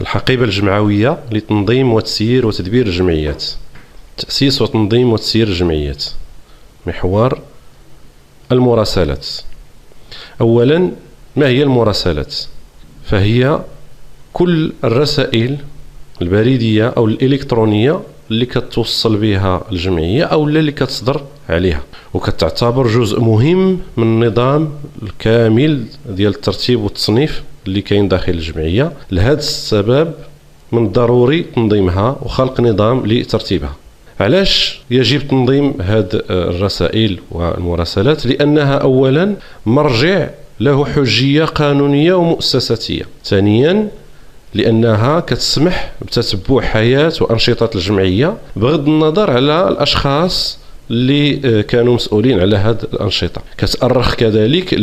الحقيبة الجمعوية لتنظيم وتسيير وتدبير الجمعيات. تأسيس وتنظيم وتسيير الجمعيات. محور المراسلات. أولا، ما هي المراسلات؟ فهي كل الرسائل البريدية أو الإلكترونية اللي كتوصل بها الجمعية أو اللي كتصدر عليها، وكتعتبر جزء مهم من النظام الكامل ديال الترتيب والتصنيف اللي كاين داخل الجمعية. لهذا السبب من الضروري تنظيمها وخلق نظام لترتيبها. علاش يجب تنظيم هذه الرسائل والمراسلات؟ لأنها أولا مرجع له حجية قانونية ومؤسساتية. ثانيا، لأنها كتسمح بتتبع حياة وأنشطة الجمعية بغض النظر على الأشخاص اللي كانوا مسؤولين على هذه الأنشطة. كتأرخ كذلك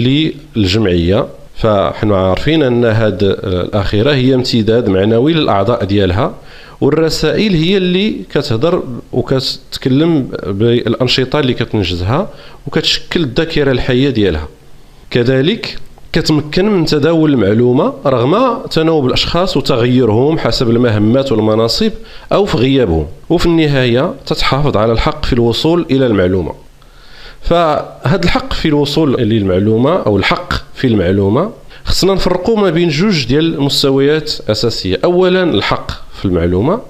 للجمعية، فنحن عارفين أن هذه الأخيرة هي امتداد معنوي للأعضاء ديالها، والرسائل هي اللي كتهضر وكتتكلم بالأنشطة اللي كتنجزها وكتشكل الذاكرة الحية ديالها. كذلك كتمكن من تداول المعلومة رغم تناوب الأشخاص وتغيرهم حسب المهمات والمناصب أو في غيابهم، وفي النهاية تتحافظ على الحق في الوصول إلى المعلومة. فهذا الحق في الوصول للمعلومة أو الحق في المعلومة خصنا نفرقوا ما بين جوج ديال المستويات أساسية. أولا الحق في المعلومة،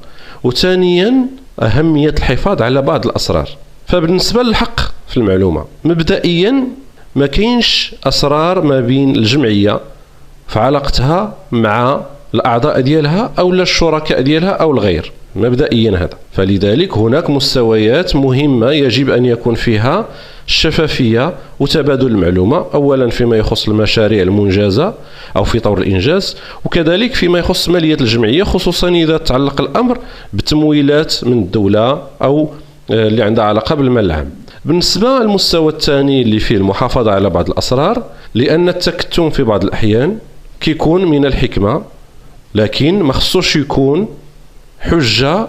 وثانيا أهمية الحفاظ على بعض الأسرار. فبالنسبة للحق في المعلومة، مبدئيا ما كاينش أسرار ما بين الجمعية في علاقتها مع الأعضاء ديالها أو الشركاء ديالها أو الغير، مبدئيا هذا. فلذلك هناك مستويات مهمة يجب أن يكون فيها الشفافية وتبادل المعلومة، أولا فيما يخص المشاريع المنجزة أو في طور الإنجاز، وكذلك فيما يخص مالية الجمعية، خصوصا إذا تعلق الأمر بتمويلات من الدولة أو اللي عندها علاقة بالمال العام. بالنسبة للمستوى الثاني اللي فيه المحافظة على بعض الأسرار، لأن التكتم في بعض الأحيان كيكون من الحكمة، لكن ما خصوش يكون حجة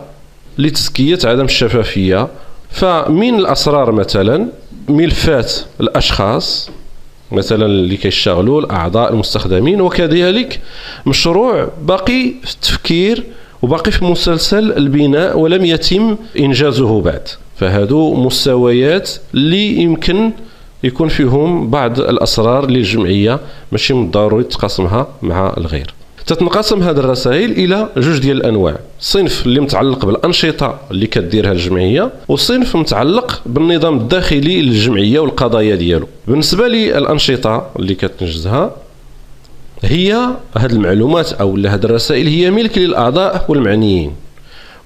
لتزكية عدم الشفافية. فمن الأسرار مثلا ملفات الأشخاص مثلا اللي كيشتغلوا، الأعضاء المستخدمين، وكذلك مشروع باقي في التفكير وباقي في مسلسل البناء ولم يتم إنجازه بعد. فهذو مستويات اللي يمكن يكون فيهم بعض الأسرار للجمعية ماشي من الضروري تقاسمها مع الغير. تتنقسم هذه الرسائل إلى جوج ديال الأنواع: صنف اللي متعلق بالأنشطة اللي كديرها الجمعية، وصنف متعلق بالنظام الداخلي للجمعية والقضايا ديالو. بالنسبة للأنشطة اللي كتنجزها، هي هذه المعلومات أو هذه الرسائل هي ملك للأعضاء والمعنيين،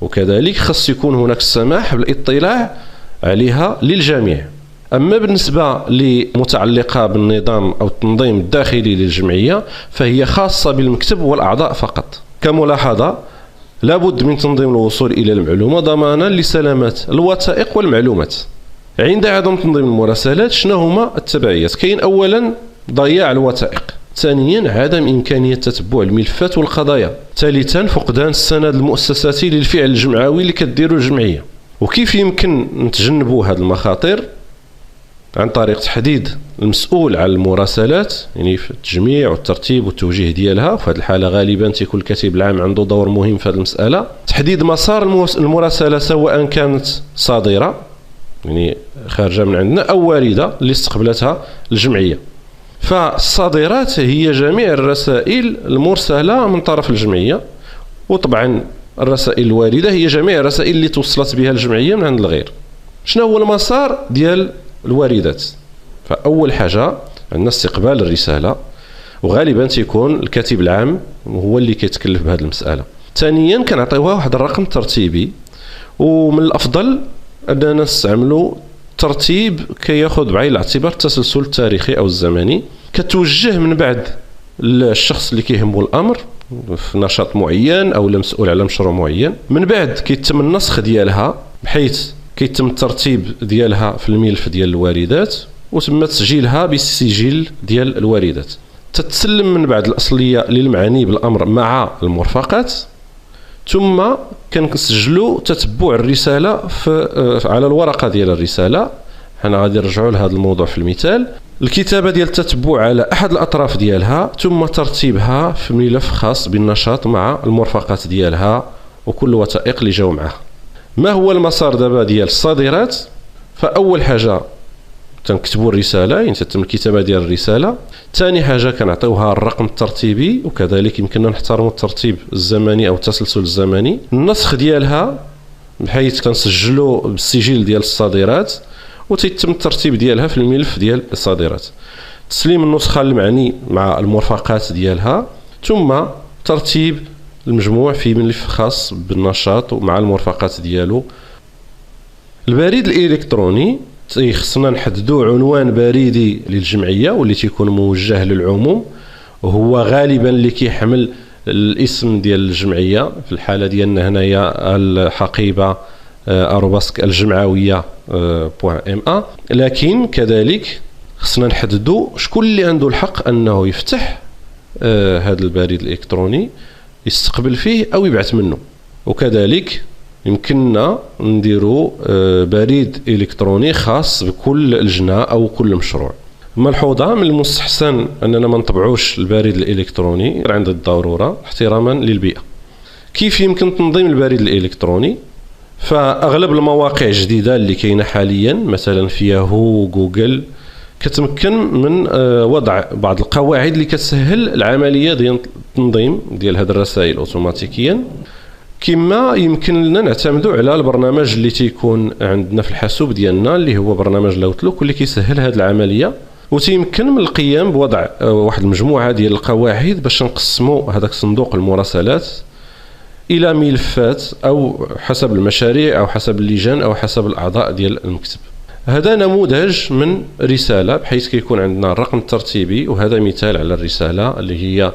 وكذلك خص يكون هناك السماح بالاطلاع عليها للجميع. أما بالنسبة لمتعلقة بالنظام أو التنظيم الداخلي للجمعية، فهي خاصة بالمكتب والأعضاء فقط. كملاحظة، لابد من تنظيم الوصول إلى المعلومة ضمانا لسلامة الوثائق والمعلومات. عند عدم تنظيم المراسلات شنو هما التبعيات؟ كاين أولا ضياع الوثائق، ثانيا عدم إمكانية تتبع الملفات والقضايا، ثالثا فقدان السند المؤسساتي للفعل الجمعوي اللي كديروا الجمعية. وكيف يمكن نتجنبوا هذه المخاطر؟ عن طريق تحديد المسؤول على المراسلات، يعني في التجميع والترتيب والتوجيه ديالها. في هذه الحالة غالبا تيكون الكاتب العام عنده دور مهم في هذه المسألة. تحديد مسار المراسلة سواء كانت صادرة يعني خارجة من عندنا أو واردة اللي استقبلتها الجمعية. فالصادرات هي جميع الرسائل المرسلة من طرف الجمعية، وطبعا الرسائل الواردة هي جميع الرسائل اللي توصلت بها الجمعية من عند الغير. شنو هو المسار ديال الواردات؟ فأول حاجة عندنا استقبال الرسالة، وغالبا تيكون الكاتب العام هو اللي كيتكلف بهذه المسألة. ثانيا كنعطيوها واحد الرقم ترتيبي، ومن الأفضل أننا نستعملوا ترتيب كياخذ بعين الاعتبار التسلسل التاريخي أو الزمني. كتوجه من بعد الشخص اللي كيهمه الأمر في نشاط معين أو مسؤول على مشروع معين، من بعد كيتم النسخ ديالها بحيث كيتم الترتيب ديالها في الملف ديال الواردات، وتم تسجيلها بالسجل ديال الواردات. تتسلم من بعد الأصلية للمعني بالأمر مع المرفقات، ثم كنسجلوا تتبع الرسالة على الورقة ديال الرسالة. حنا غادي نرجعوا لهذا الموضوع في المثال. الكتابة ديال التتبع على أحد الأطراف ديالها، ثم ترتيبها في ملف خاص بالنشاط مع المرفقات ديالها وكل الوثائق اللي جاو معها. ما هو المسار دابا ديال الصادرات؟ فأول حاجة تنكتبوا الرسالة، يعني تتم الكتابة ديال الرسالة. ثاني حاجة كنعطيوها الرقم الترتيبي، وكذلك يمكننا نحترموا الترتيب الزمني أو التسلسل الزمني. النسخ ديالها بحيث كنسجلوا بالسجل ديال الصادرات وتيتم الترتيب ديالها في الملف ديال الصادرات. تسليم النسخة المعني مع المرفقات ديالها، ثم ترتيب المجموع في ملف خاص بالنشاط ومع المرفقات ديالو. البريد الإلكتروني خصنا نحددوا عنوان بريدي للجمعية واللي تيكون موجه للعموم، وهو غالبا اللي كيحمل الاسم ديال الجمعية. في الحالة ديالنا هنايا الحقيبة الجمعوية .ma. لكن كذلك خصنا نحددوا شكون اللي عنده الحق انه يفتح هذا البريد الالكتروني، يستقبل فيه او يبعث منه. وكذلك يمكننا نديروا بريد الكتروني خاص بكل لجنه او كل مشروع. ملحوظه، من المستحسن اننا ما نطبعوش البريد الالكتروني عند الضروره احتراما للبيئه. كيف يمكن تنظيم البريد الالكتروني؟ فاغلب المواقع الجديده اللي كاينه حاليا مثلا في ياهو وجوجل كتمكن من وضع بعض القواعد اللي كتسهل العمليه ديال التنظيم ديال هذه الرسائل اوتوماتيكيا. كما يمكن لنا نعتمدوا على البرنامج اللي تيكون عندنا في الحاسوب ديالنا اللي هو برنامج الاوتلوك، واللي كيسهل هذه العمليه وتيمكن من القيام بوضع واحد المجموعه ديال القواعد باش نقسموا هذاك صندوق المراسلات الى ملفات او حسب المشاريع او حسب اللجان او حسب الاعضاء ديال المكتب. هذا نموذج من رساله بحيث كيكون عندنا الرقم الترتيبي، وهذا مثال على الرساله اللي هي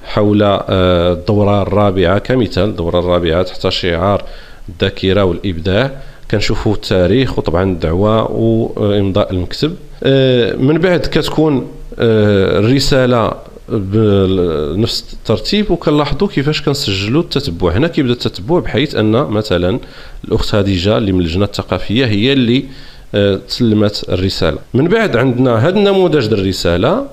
حول الدوره الرابعه. كمثال الدوره الرابعه تحت شعار الذاكره والابداع، كنشوفوا التاريخ وطبعا الدعوه وامضاء المكتب. من بعد كتكون الرساله بنفس الترتيب، وكنلاحظوا كيفاش كنسجلوا التتبع. هنا كيبدا التتبع بحيث ان مثلا الاخت خديجه اللي من اللجنه الثقافيه هي اللي تسلمت الرساله. من بعد عندنا هذا النموذج ديال الرساله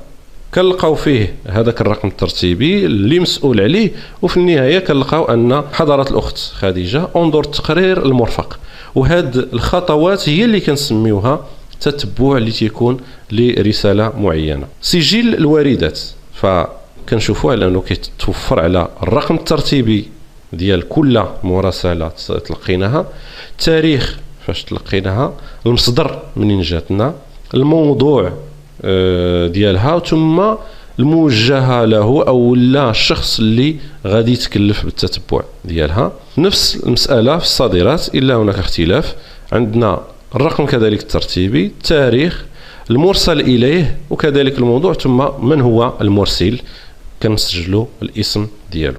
كنلقاو فيه هذاك الرقم الترتيبي اللي مسؤول عليه، وفي النهايه كنلقاو ان حضرت الاخت خديجه انظر التقرير المرفق. وهاد الخطوات هي اللي كنسميوها تتبع اللي تيكون لرساله معينه. سجل الواردات فكنشوفوا على انه كيتوفر على الرقم الترتيبي ديال كل مراسله تلقيناها، التاريخ فاش تلقيناها، المصدر منين جاتنا، الموضوع ديالها، ثم الموجهه له او لا الشخص اللي غادي يتكلف بالتتبع ديالها. نفس المساله في الصادرات الا هناك اختلاف، عندنا الرقم كذلك الترتيبي، التاريخ، المرسل اليه، وكذلك الموضوع، ثم من هو المرسل كنسجلوا الاسم ديالو.